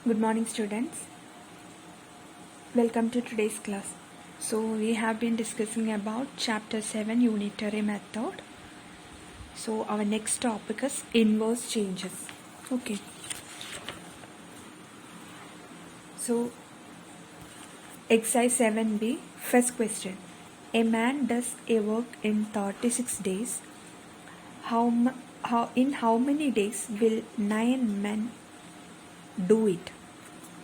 Good morning, students. Welcome to today's class. So we have been discussing about chapter 7 unitary method. So our next topic is inverse changes. Okay. So exercise 7b, first question. A man does a work in 36 days. In how many days will 9 men do it?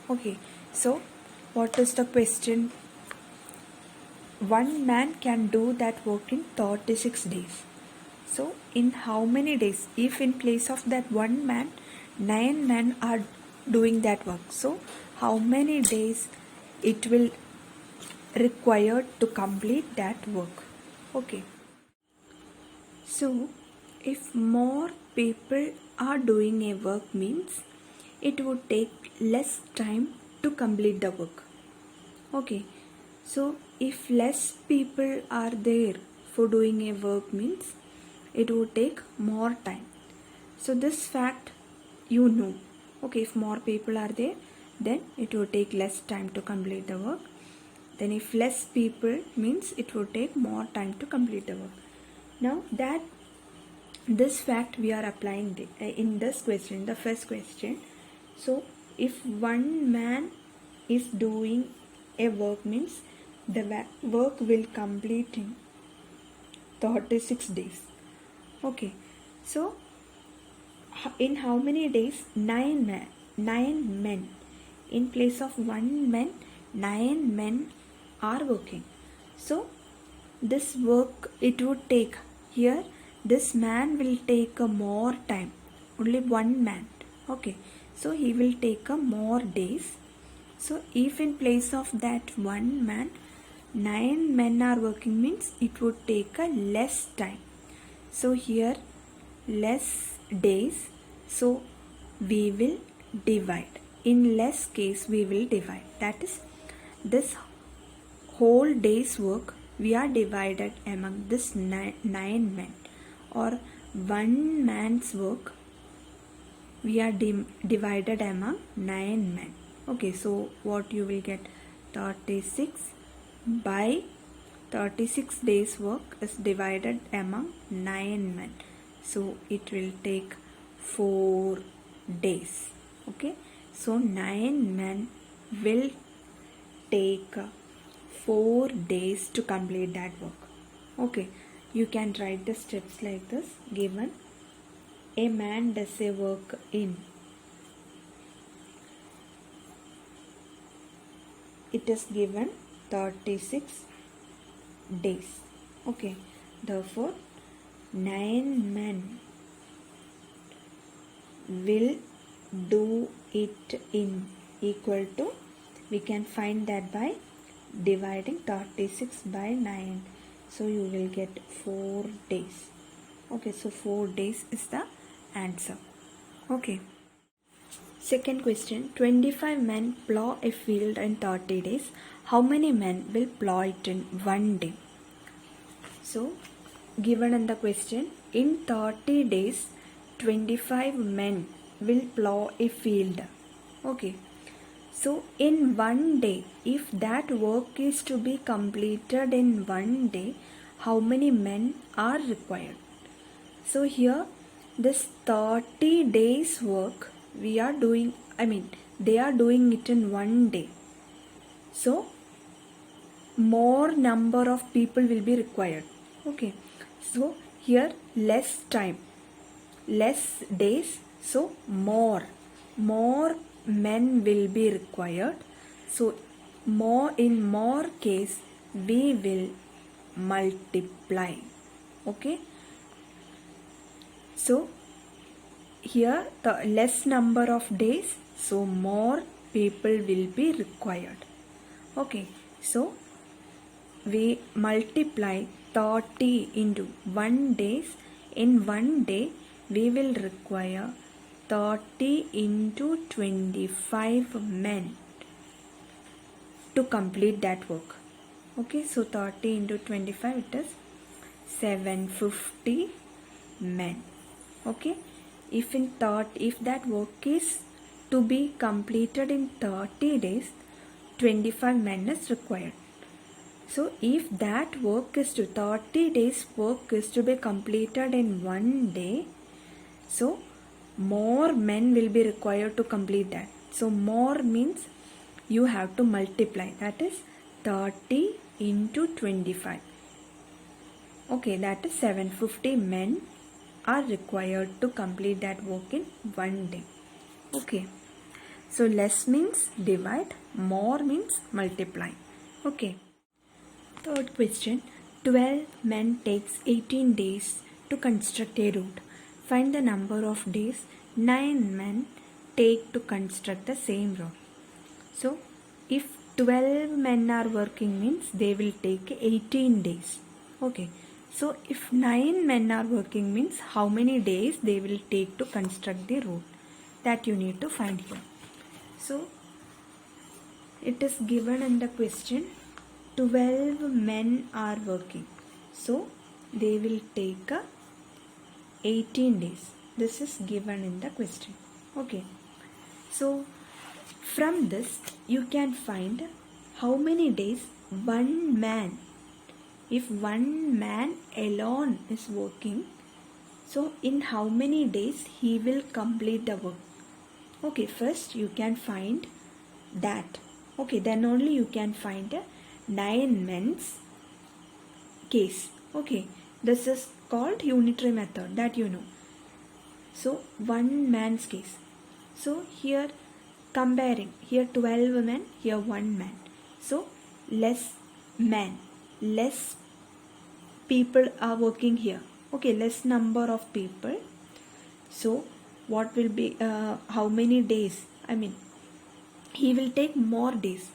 Okay. So what is the question? One man can do that work in 36 days. So, in how many days? If in place of that one man, 9 men are doing that work. So, how many days it will require to complete that work? Okay. So, if more people are doing a work means it would take less time to complete the work. Okay. So, if less people are there for doing a work means it would take more time. So, this fact you know. Okay, if more people are there, then it would take less time to complete the work. Then, if less people means it would take more time to complete the work. Now, that this fact we are applying in this question, the first question. So, if one man is doing a work means the work will complete in 36 days. Okay, so in how many days? 9 men. In place of one man, 9 men are working. So this work it would take here. This man will take a more time. Only one man. Okay, so he will take a more days. So if in place of that one man 9 men are working means it would take a less time. So here less days, so we will divide. In less case we will divide. That is, this whole day's work we are divided among this 9 men, or one man's work we are divided among 9 men. Okay, so what you will get? 36 by 36 days work is divided among 9 men. So it will take 4 days. Okay, so 9 men will take 4 days to complete that work. Okay, you can write the steps like this. Given a man does a work in, it is given 36 days. Okay, therefore 9 men will do it in equal to, we can find that by dividing 36 by 9. So you will get 4 days. Okay, so 4 days is the answer. Okay. Second question, 25 men plow a field in 30 days. How many men will plow it in one day? So, given in the question, in 30 days, 25 men will plow a field. Okay. So, in one day, if that work is to be completed in one day, how many men are required? So, here, this 30 days work we are doing, they are doing it in one day. So, more number of people will be required. Okay, so here less time, less days, so more men will be required. So in more case we will multiply. Okay, so here the less number of days, so more people will be required. Okay, so we multiply 30 into 1 days. In 1 day we will require 30 into 25 men to complete that work. Okay, so 30 into 25 it is 750 men. Okay, if that work is to be completed in 30 days, 25 men is required. So if that work is to 30 days work is to be completed in one day, so more men will be required to complete that. So more means you have to multiply, that is 30 into 25. Okay, that is 750 men are required to complete that work in one day. Okay, so less means divide, more means multiply. Okay. Third question, 12 men takes 18 days to construct a road. Find the number of days 9 men take to construct the same road. So, if 12 men are working means they will take 18 days. Okay. So, if 9 men are working means how many days they will take to construct the road, that you need to find here. So, it is given in the question 12 men are working. So, they will take 18 days. This is given in the question. Okay. So, from this you can find how many days one man, if one man alone is working, so in how many days he will complete the work. Okay, first you can find that. Okay, then only you can find 9 men's case. Okay, this is called unitary method, that you know. So one man's case. So here comparing, here 12 men, here 1 man. So less men, less people are working here. Okay, less number of people. So what will be how many days? I mean, he will take more days.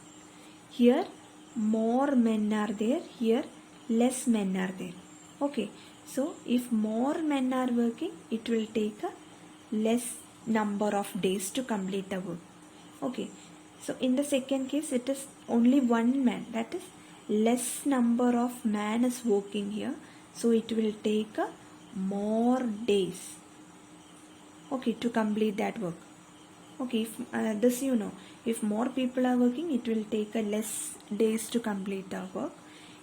Here more men are there, here less men are there. Okay, so if more men are working, it will take a less number of days to complete the work. Okay, so in the second case it is only one man, that is less number of man is working here, so it will take a more days, okay, to complete that work. Okay, if this you know, if more people are working, it will take a less days to complete the work.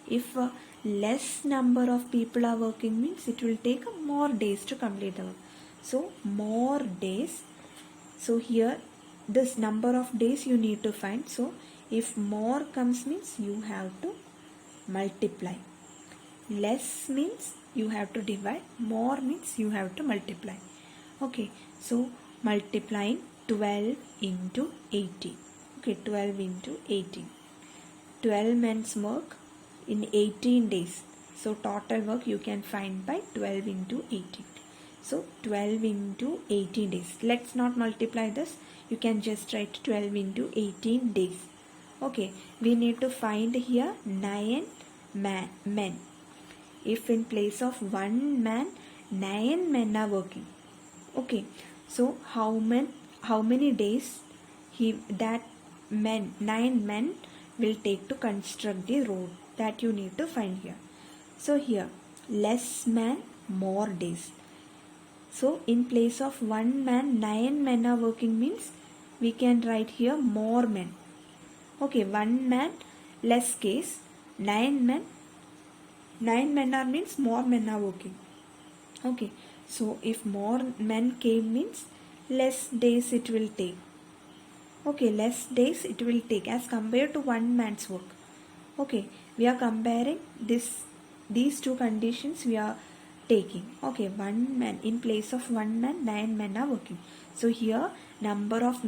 If less number of people are working means it will take more days to complete the work. So more days. So here this number of days you need to find. So if more comes means you have to multiply. Less means you have to divide. More means you have to multiply. Okay, so multiplying 12 into 18. Okay, 12 into 18. 12 men's work in 18 days. So total work you can find by 12 into 18. So 12 into 18 days. Let's not multiply this. You can just write 12 into 18 days. Okay, we need to find here 9 men. If in place of 1 man, 9 men are working. Okay, so how many days that 9 men will take to construct the road, that you need to find here. So here less man, more days. So in place of 1 man, 9 men are working means we can write here more men. Okay, 1 man less case, 9 men are means more men are working. Okay, so if more men came means less days it will take. Okay, less days it will take as compared to 1 man's work. Okay, we are comparing these two conditions we are taking. Okay, 1 man, in place of 1 man, 9 men are working. So here number of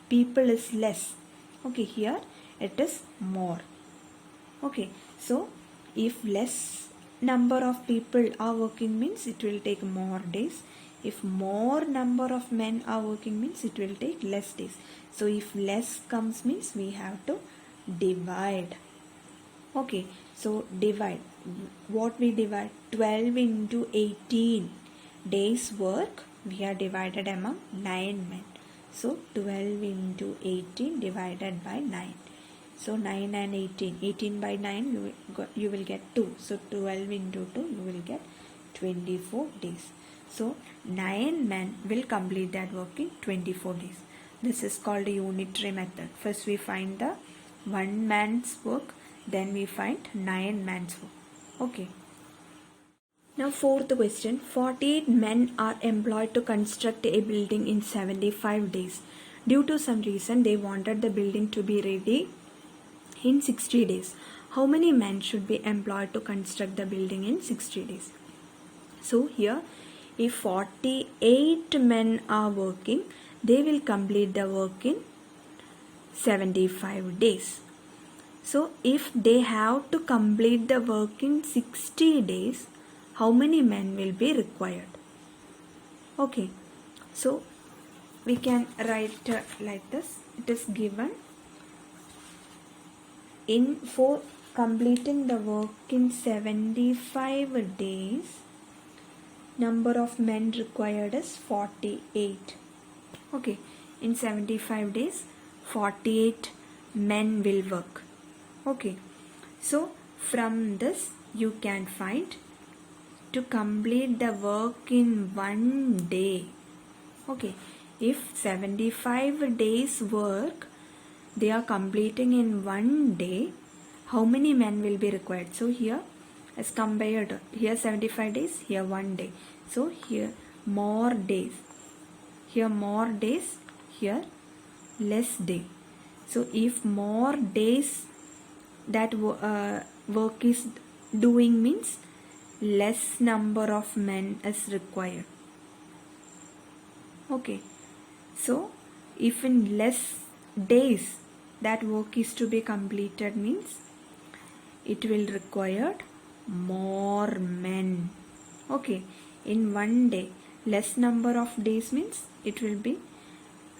people is less. Okay, here it is more. Okay, so if less number of people are working means it will take more days. If more number of men are working means it will take less days. So if less comes means we have to divide. Okay, so divide. What we divide? 12 into 18 days work we are divided among 9 men. So 12 into 18 divided by 9. So 9 and 18. 18 by 9 you will get 2. So 12 into 2 you will get 24 days. So 9 men will complete that work in 24 days. This is called a unitary method. First we find the 1 man's work, then we find 9 man's work. Okay. Now fourth question, 48 men are employed to construct a building in 75 days. Due to some reason they wanted the building to be ready in 60 days. How many men should be employed to construct the building in 60 days? So here, if 48 men are working, they will complete the work in 75 days. So if they have to complete the work in 60 days, how many men will be required? Okay, so we can write like this. It is given for completing the work in 75 days, number of men required is 48. Okay, in 75 days 48 men will work. Okay, so from this you can find to complete the work in 1 day. Okay, if 75 days work they are completing in 1 day, how many men will be required? So here as compared, here 75 days, here 1 day. So here more days, here more days, here less day. So if more days that work is doing means less number of men is required. Okay, so if in less days that work is to be completed means it will require more men. Okay, in 1 day less number of days means it will be,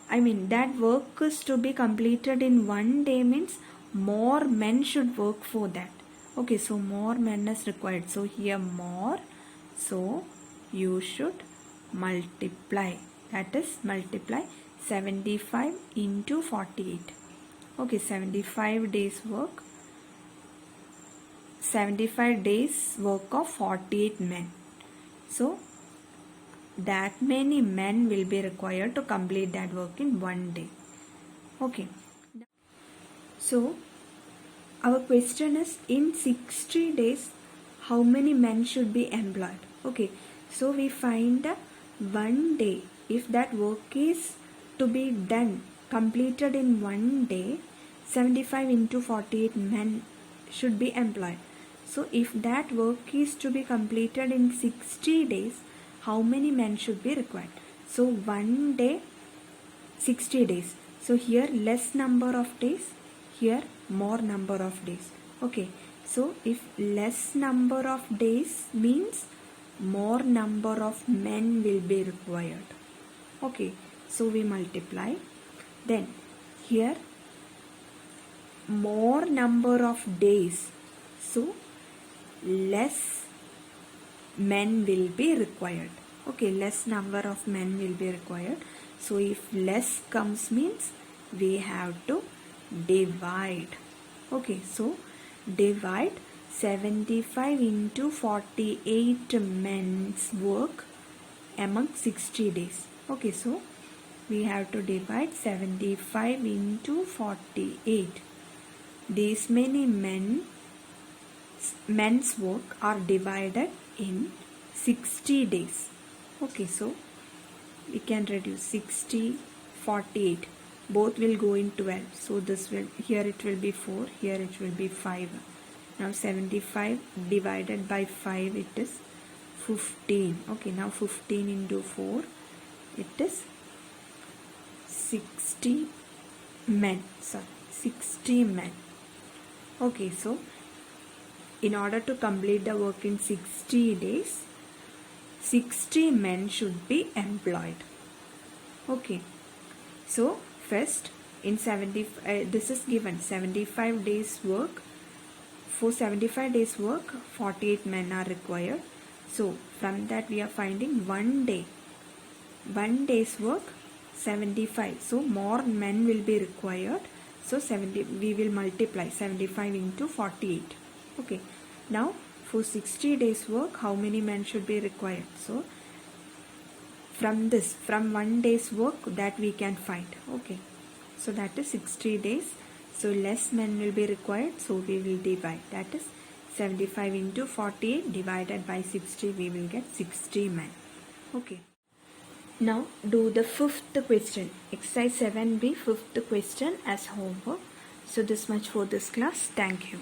that work is to be completed in 1 day means more men should work for that. Okay, so more men is required. So here more, so you should multiply, that is multiply 75 into 48. Okay, 75 days work, 75 days work of 48 men. So that many men will be required to complete that work in 1 day. Okay, so our question is, in 60 days how many men should be employed? Okay, so we find 1 day. If that work is to be done, completed in 1 day, 75 into 48 men should be employed. So if that work is to be completed in 60 days, how many men should be required? So 1 day 60 days. So here less number of days, here more number of days. Okay, so if less number of days means more number of men will be required. Okay, so we multiply. Then here more number of days, so less men will be required. Okay, less number of men will be required. So if less comes means we have to divide. Okay, so divide 75 into 48 men's work among 60 days. Okay, so we have to divide 75 into 48. These many men's work are divided in 60 days. Okay, so we can reduce 60, 48. Both will go in 12. So this will, here it will be 4, here it will be 5. Now 75 divided by 5, it is 15. Okay, now 15 into 4, it is 60 men. Sorry, 60 men. Okay, so in order to complete the work in 60 days, 60 men should be employed. Okay, so first in 70, this is given 75 days work. For 75 days work 48 men are required. So from that we are finding 1 day, 1 day's work 75. So more men will be required. So 70, we will multiply 75 into 48. Okay, now for 60 days work how many men should be required? So from 1 day's work that we can find. Okay, so that is 60 days. So less men will be required, so we will divide. That is 75 into 48 divided by 60, we will get 60 men. Okay. Now do the fifth question, exercise 7b, fifth question as homework. So this much for this class. Thank you.